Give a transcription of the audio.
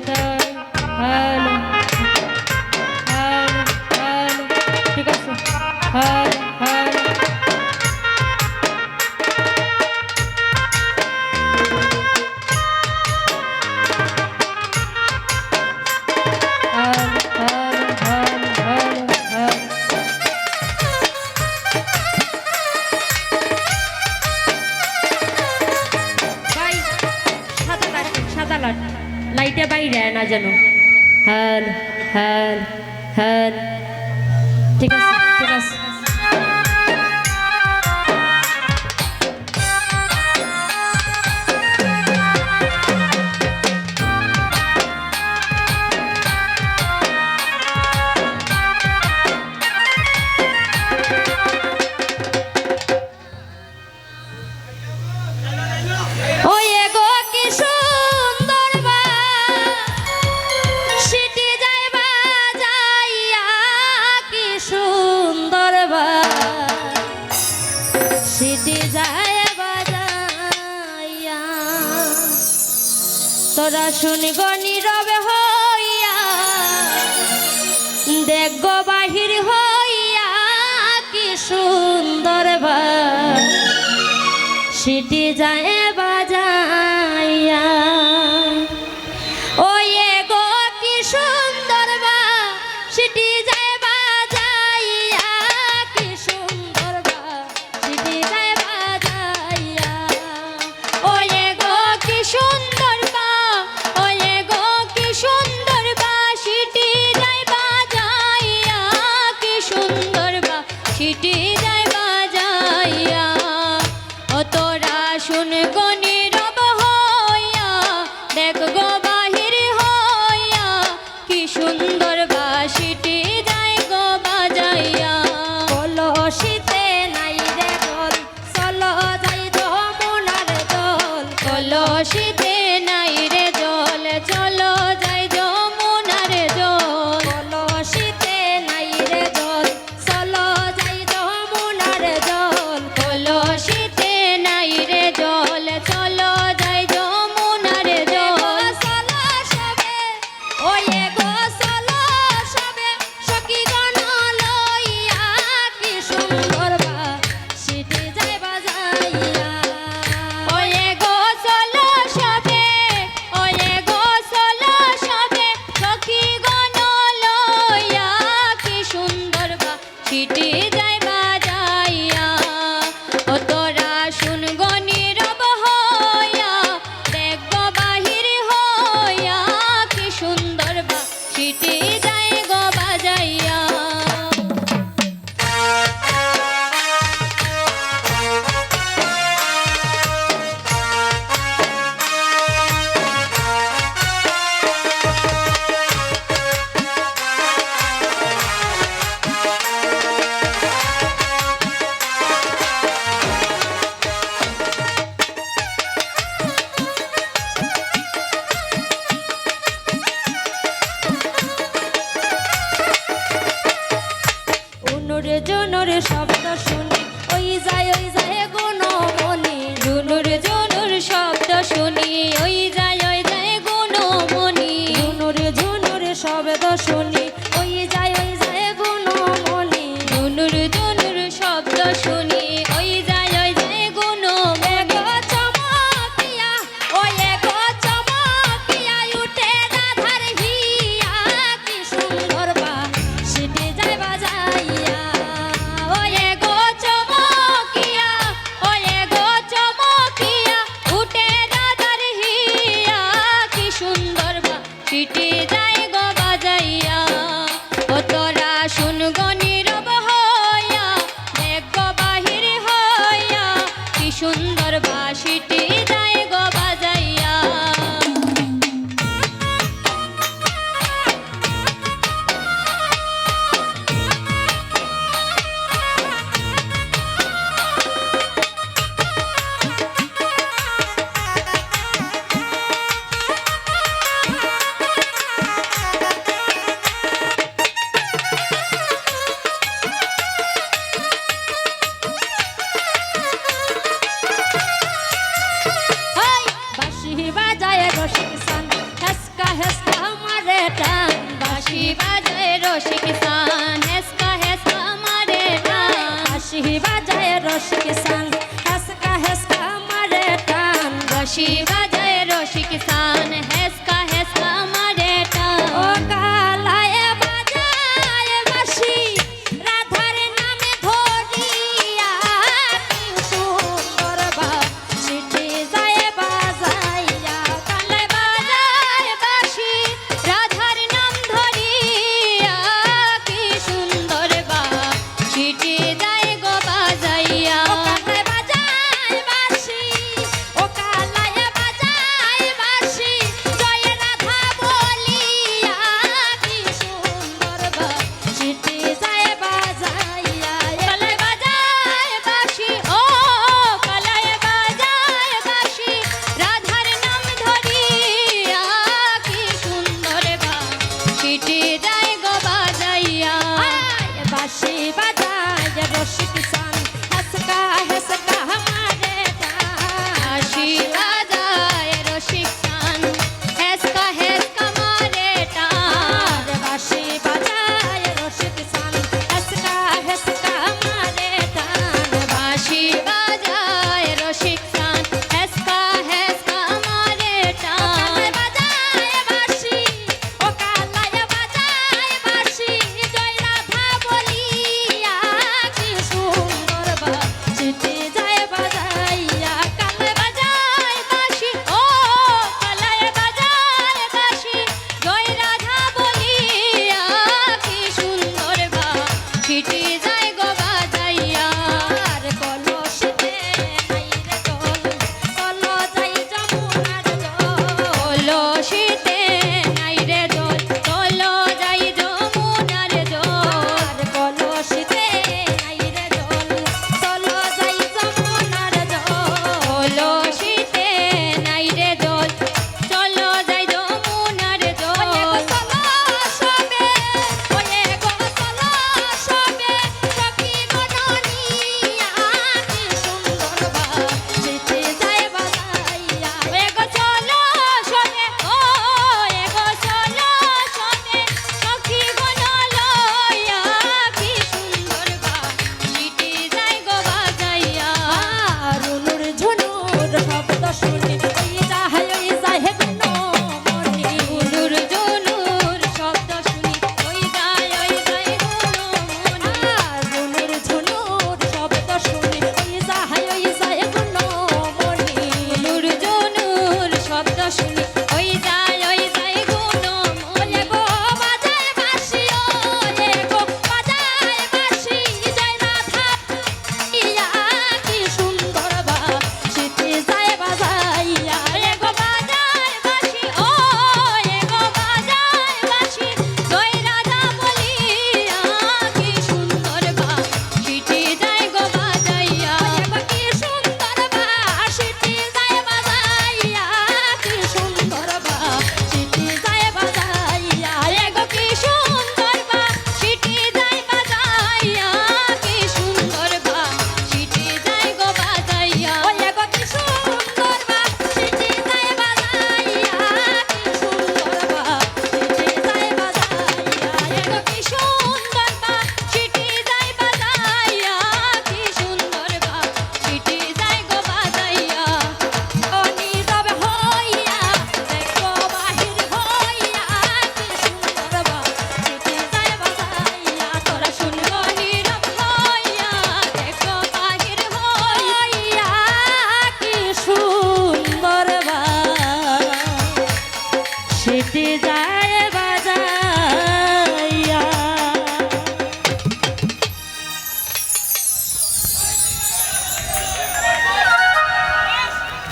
থাই hello hello hello ঠিক আছে hello hello লাইটে বাইরে না যেন হ্যাল হ্যাল হ্যাল ঠিক আছে ঠিক আছে তোরা শুনগ নীরবে হইয়া দেখ বাহির হইয়া কি সুন্দর সিটি যায় বাজাইয়া ওই গো কি সুন্দর সিটি যায় বাজাইয়া কি সুন্দর সিটি যায় বাজাইয়া ওই গো কি সুন্দর সিটি যায় বাজাইয়া ও তোরা শুন গো নীরব হইয়া দেখ গো বাহির হইয়া কি সুন্দর সিটি যায় গো বাজাইয়া কলসিতে নাই রে দল চলো যাই যমুনার দল কলসিতে নাই রে জল চলো যাই যমুনার জল কলসিতে নাই রে জল চলো কলসিতে নাই রে জল চলো যাই যমুনার জল চলো সবে ওই গো চলো সবে সখী গণ লইয়া কি সুন্দর সিটি যায় বাজাইয়া ওই গো চলো সবে ওই গো চলো সবে সখী গণ লইয়া কি সুন্দর সিটি যায় বাজাইয়া ও তোরা শুন গো নীরব হইয়া দেখ গো বাহির হইয়া কি সুন্দর সিটি যায় গো বাজাইয়া জনুর শব্দ শুনি ওই যায় গুণমণি জনুর শব্দ শুনি ওই যায় গুণমণি জনুর শব্দ শুনি ওই যায় গুণমণি জনুর শব্দ শুনি ওই যায় গুণমণি চমকিয়া ওই গো চমকিয়া উঠে রাধার হিয়া কি সুন্দর সিটি যায় বাজাইয়া সিটি যায় গো বাজাইয়া ও তোরা শুন গো নীরব হইয়া দেখ গো বাহির হইয়া কি সুন্দর সিটি যায় গো বাজাইয়া বাজায় রসিক সান হেসকা হেসকা টান বাঁশি বাজায় রসিক সান হেসকা হেসকা মারে টান বাঁশি বাজায় রসিক সান হেসকা হেসকা মারে টান বাঁশি বাজায় রসিক সান হেসকা হেসকা মারে টান ও কালায় বাজায় বাঁশি রাধার নামে ধরিয়া কি সুন্দর বাঁশিটি যায় বাজাইয়া কালায় বাজায় বাঁশি রাধার নাম ধরিয়া কি সুন্দর বাঁশিটি যায় গো বাজাইয়া ও কালায় বাজায় বাঁশি ও কালায় বাজায় বাঁশি জয় রাধা বলিয়া কি সুন্দর বাঁশিটি যায় বাজাইয়া কালায় বাজায় বাঁশি ও কালায় বাজায় বাঁশি রাধার নাম ধরিয়া কি সুন্দর বাঁশিটি যায় গো বাজাইয়া আয় বাঁশি বাজায় রসিক সান হেসকা হেসকা মারে বাঁশি বাজায় রসিক সান হেসকা হেসকা মারে টান বাঁশি বাজায় রসিক সান হেসকা হেসকা মারে টান বাঁশি বাজায় রসিক সান হেসকা হেসকা মারে টান বাজায় বাঁশি ও কালায় বাজায় বাঁশি জয় রাধা বলিয়া কি সুন্দর বাঁশিটি যায় বাজাইয়া কালায় বাজায় বাঁশি ও কালায় বাজায় বাঁশি জয় রাধা বলিয়া কি সুন্দর বাঁশিটি যায় গো বাজাইয়া আর কলসিতে নাই রে জল কল যাই যমুনার জল কলসিতে নাই রে জল চলো যাই যমুনার জল আর কলসিতে নাই রে জল চল যাই যমুনার জল কলসিতে নাই রে জল চলো যাই যমুনার ওয়ে গো জল চলো সবে ওয়ে গো চলো সবে সখী গণনিয়া কি সুন্দর বাঁশিটি যায় বাজাইয়া এগো চলো শোনে ও এগো চলো শোনে সখী গণ লইয়া কি সুন্দর বাঁশিটি যায় গো বাজাইয়া রুনুর ঝুনুর শব্দ শুনি ওই যায় গুনো মনি উলুর জনুর শব্দ শুনি ওই যায় গুনো মনি রুনুর ঝুনুর শব্দ শুনি ওই যায় গুনো মনি উলুর জনুর শব্দ শুনি ওই যায় গুনো মনি ওলে গো বাজায় বাঁশি ওলে গো বাজায় বাঁশি জয় রাধা ইয়া কি সুন্দর বাঁশিটি যায় বাজাইয়া এগো বাজায় বাঁশি ও এগো বাজায় বাঁশি জয় রাধা বলিয়া কি সুন্দর বাঁশিটি যায় গো বাজাইয়া ওলে কি সুন্দর বাঁশিটি যায় বাজাইয়া কি সুন্দর বাঁশিটি যায় বাজাইয়া এগো কি সুন্দর বাঁশিটি যায় বাজাইয়া কি সুন্দর বাঁশিটি যায় গো বাজাইয়া ওলে গো কি সুন্দর বাঁশিটি যায় বাজাইয়া কি সুন্দর বাঁশিটি যায় বাজাইয়া এগো কি সুন্দর বাঁশিটি যায় বাজাইয়া কি সুন্দর বাঁশিটি যায় গো বাজাইয়া ও নীরব হইয়া দেখো বাহির হইয়া কি সুন্দর বাঁশিটি যায় বাজাইয়া তোরা শুনবো নীরব হইয়া দেখো বাহির হইয়া কি সুন্দর বাঁশিটি যায়